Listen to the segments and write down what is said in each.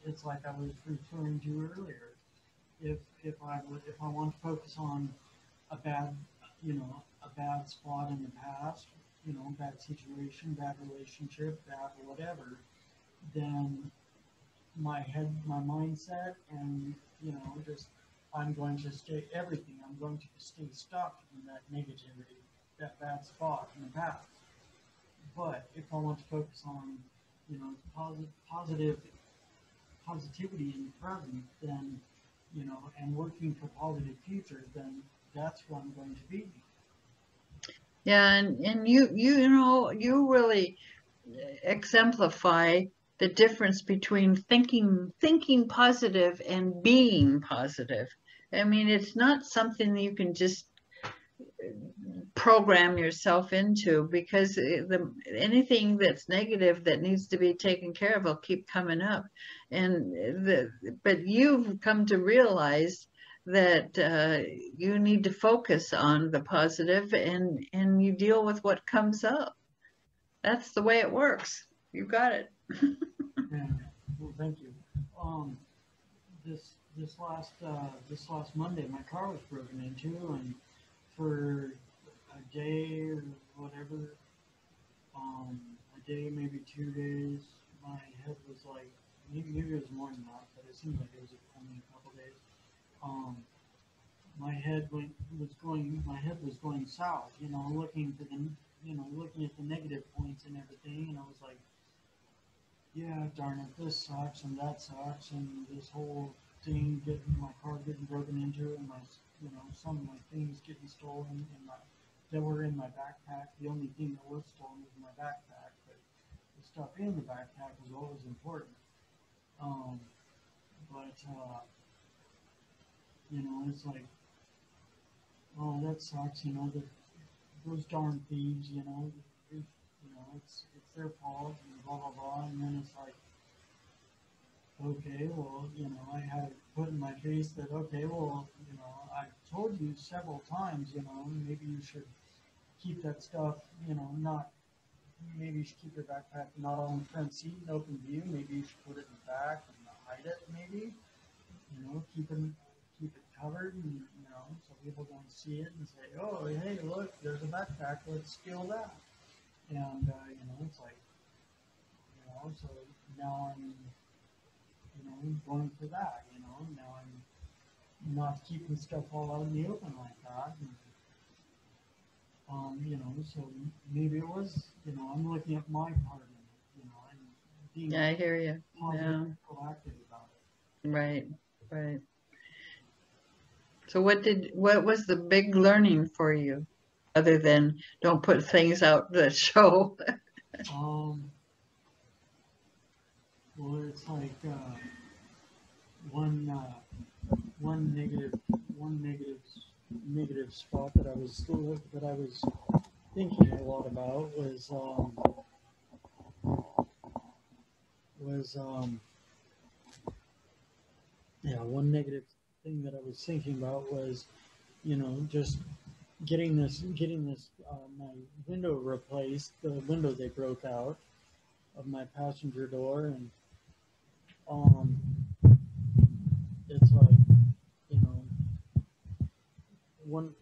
it's like I was referring to earlier. If I want to focus on a bad, a bad spot in the past, bad situation, bad relationship, bad whatever, then my mindset, and just I'm going to stay everything. I'm going to stay stuck in that negativity, that bad spot in the past. But if I want to focus on, positivity in the present, then, and working for positive future, then that's where I'm going to be. Yeah, and you really exemplify the difference between thinking positive and being positive. I mean, it's not something you can just program yourself into, because anything that's negative that needs to be taken care of will keep coming up. But you've come to realize that you need to focus on the positive, and you deal with what comes up. That's the way it works. You got it. And well, thank you. Um, this last Monday, my car was broken into, and for a day or whatever, a day, maybe 2 days, my head was like, maybe it was more than that, but it seemed like it was only a couple days. Um, my head was going south, looking at the negative points and everything, and I was like, yeah, darn it, this sucks and that sucks, and this whole thing, getting my car getting broken into, and some of my things getting stolen, and that were in my backpack. The only thing that was stolen was my backpack, but the stuff in the backpack was what was important. Um, but it's like, oh, that sucks. Those darn thieves. It's their fault, and blah blah blah. And then it's like, okay, well, I had it put in my face that, okay, well, I've told you several times, maybe you should keep that stuff, not, maybe you should keep your backpack not on the front seat in open view. Maybe you should put it in the back and hide it, maybe, keep it covered, and, so people don't see it and say, oh, hey, look, there's a backpack, let's steal that. And, it's like, so now I'm, going for that, now I'm not keeping stuff all out in the open like that. And, so maybe it was, I'm looking at my part in it, and being Yeah, I hear you. positive Yeah, and proactive about it. right, right. So what was the big learning for you, other than don't put things out that show? Um, well, it's like one one negative one negative spot that I was thinking a lot about was yeah, one negative thing that I was thinking about was, just getting this my window replaced, the window they broke out of my passenger door. And um it's like, you know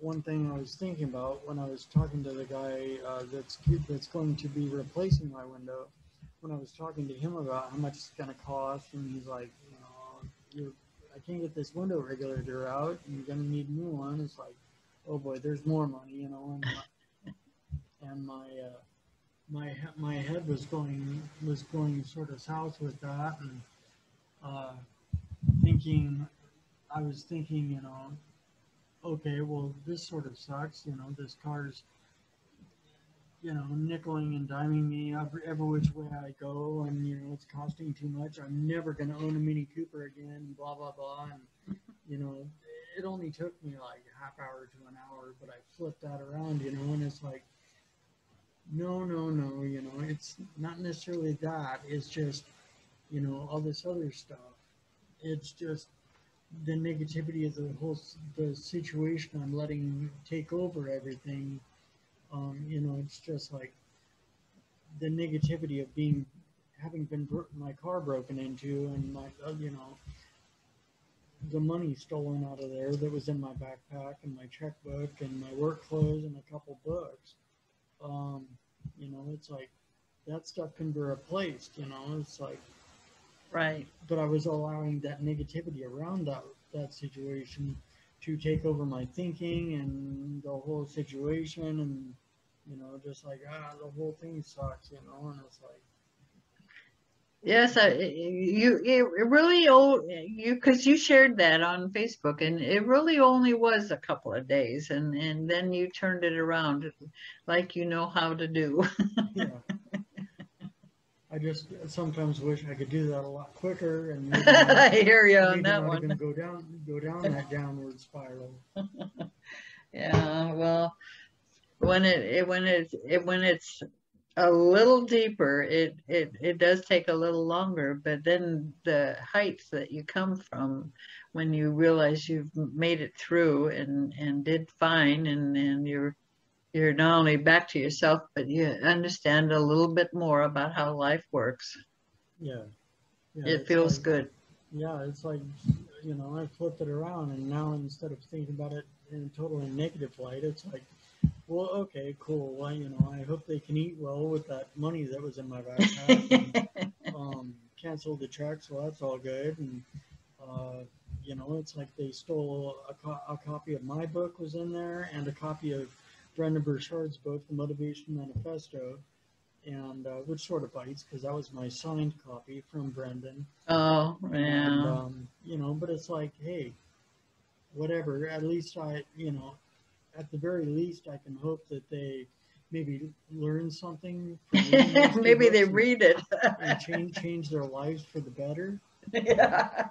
one thing I was thinking about when I was talking to the guy that's going to be replacing my window, when I was talking to him about how much it's going to cost, and he's like, I can't get this window regulator out, and you're going to need a new one. It's like, oh boy, there's more money, and my head was going sort of south with that, and uh, thinking I was thinking, okay, well, this sort of sucks. This car's, nickeling and diming me every which way I go, and it's costing too much. I'm never going to own a Mini Cooper again. Blah blah blah, and you know, it only took me like a half hour to an hour, but I flipped that around, and it's like, no, no, no, it's not necessarily that. It's just, all this other stuff. It's just the negativity of the situation I'm letting take over everything. It's just like the negativity of being having been my car broken into and my, you know, the money stolen out of there that was in my backpack and my checkbook and my work clothes and a couple books. Um, you know, it's like that stuff can be replaced. You know, it's like, Right. but I was allowing that negativity around that situation to take over my thinking and the whole situation, and you know, just like the whole thing sucks. You know, and it's like, Yes, it really because you shared that on Facebook, and it really only was a couple of days, and then you turned it around like you know how to do. yeah. I just sometimes wish I could do that a lot quicker, and I hear you on maybe that not one. even go down that downward spiral. Yeah, well, when it's a little deeper, it does take a little longer, but then the heights that you come from when you realize you've made it through and did fine, and you're not only back to yourself, but you understand a little bit more about how life works. Yeah, yeah. It It's feels like, good. yeah, it's like, you know, I flipped it around, and now instead of thinking about it in a totally negative light, it's like, well, okay, cool. Well, you know, I hope they can eat well with that money that was in my backpack, and canceled the checks. Well, that's all good. And uh, you know, it's like they stole a copy of my book was in there, and a copy of Brendan Burchard's book, The Motivation Manifesto, and which sort of bites because that was my signed copy from Brendan. Oh, And yeah. you know, but it's like, hey, whatever. At least I, you know, at the very least, I can hope that they maybe learn something from reading those two Maybe they books read it. and change their lives for the better. Yeah.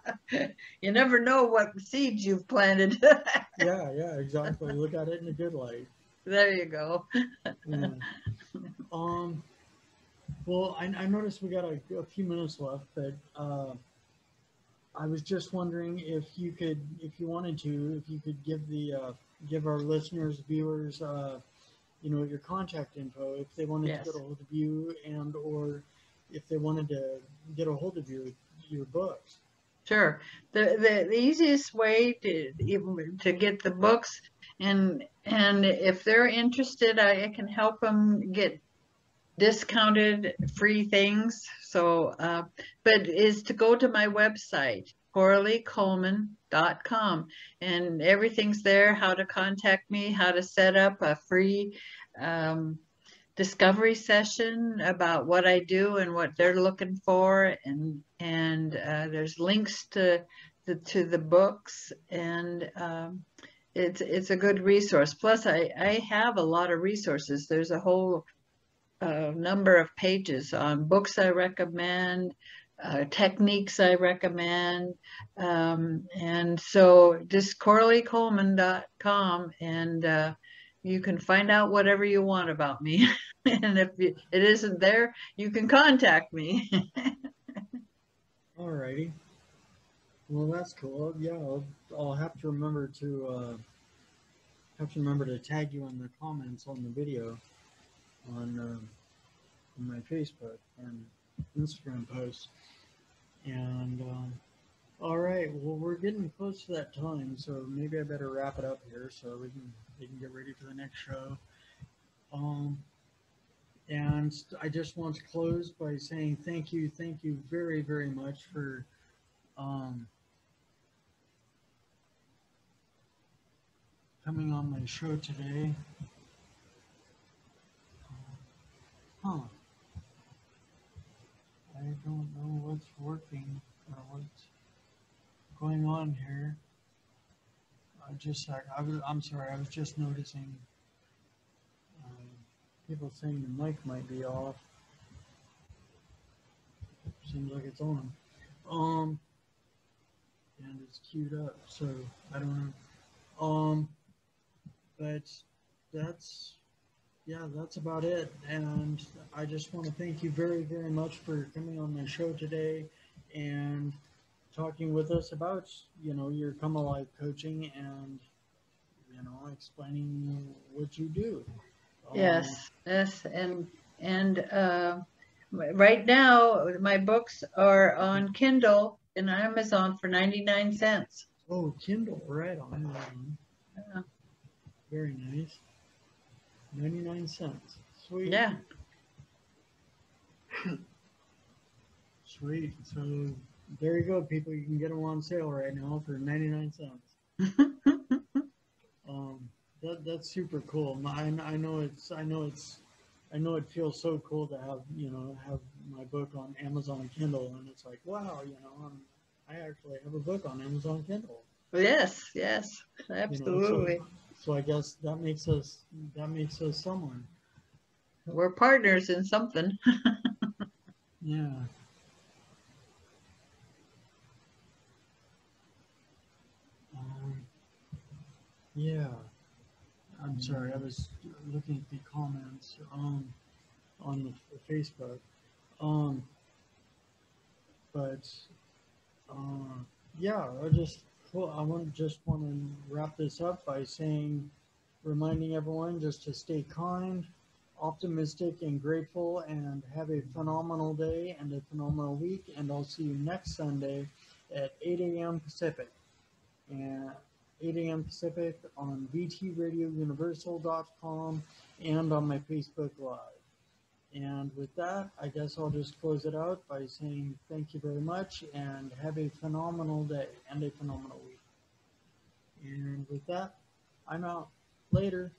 You never know what seeds you've planted. Yeah, yeah, exactly. Look at it in a good light. There you go. Yeah. Um. Well, I noticed we got a few minutes left, but I was just wondering if you could, if you wanted to, if you could give the give our listeners, viewers, you know, your contact info if they wanted to get Yes. a hold of you, and or if they wanted to get a hold of your books. Sure. The easiest way to get the books, and if they're interested, I can help them get discounted free things. So, but is to go to my website, CoraleeColeman.com, and everything's there, how to contact me, how to set up a free discovery session about what I do and what they're looking for, and there's links to the books, and it's a good resource. Plus, I have a lot of resources. There's a whole number of pages on books I recommend, techniques I recommend. And so just CoraleeColeman.com, and you can find out whatever you want about me. And if it isn't there, you can contact me. Alrighty. Well, that's cool. Yeah, I'll have to remember to tag you in the comments on the video on my Facebook and Instagram posts. And all right, well, we're getting close to that time, so maybe I better wrap it up here so we can get ready for the next show. Um, and I just want to close by saying thank you very, very much for um, coming on my show today. Huh. I don't know what's working or what's going on here. I'm sorry. I was just noticing people saying the mic might be off. Seems like it's on. Um, and it's queued up, so I don't know. But that's yeah, that's about it. And I just want to thank you very, very much for coming on my show today and talking with us about, you know, your Come Alive coaching and, you know, explaining what you do. Um, Yes, yes, and Right now, my books are on Kindle and Amazon for 99 cents. Oh, Kindle, right on. Right on. Yeah. Very nice. 99 cents. Sweet. Yeah. Sweet. So there you go, people. You can get them on sale right now for 99 cents. That's super cool. I know it feels so cool to have have my book on Amazon Kindle, and it's like wow, I actually have a book on Amazon Kindle. Yes, yes, absolutely. So I guess that makes us someone. We're partners in something. Yeah. Um, yeah. I'm sorry. I was looking at the comments on the Facebook. Um, but uh, yeah, I just want to wrap this up by saying, reminding everyone just to stay kind, optimistic, and grateful, and have a phenomenal day and a phenomenal week. And I'll see you next Sunday at 8 a.m. Pacific. And 8 a.m. Pacific on vtradiouniversal.com and on my Facebook Live. And with that, I guess I'll just close it out by saying thank you very much and have a phenomenal day and a phenomenal week. And with that, I'm out. Later.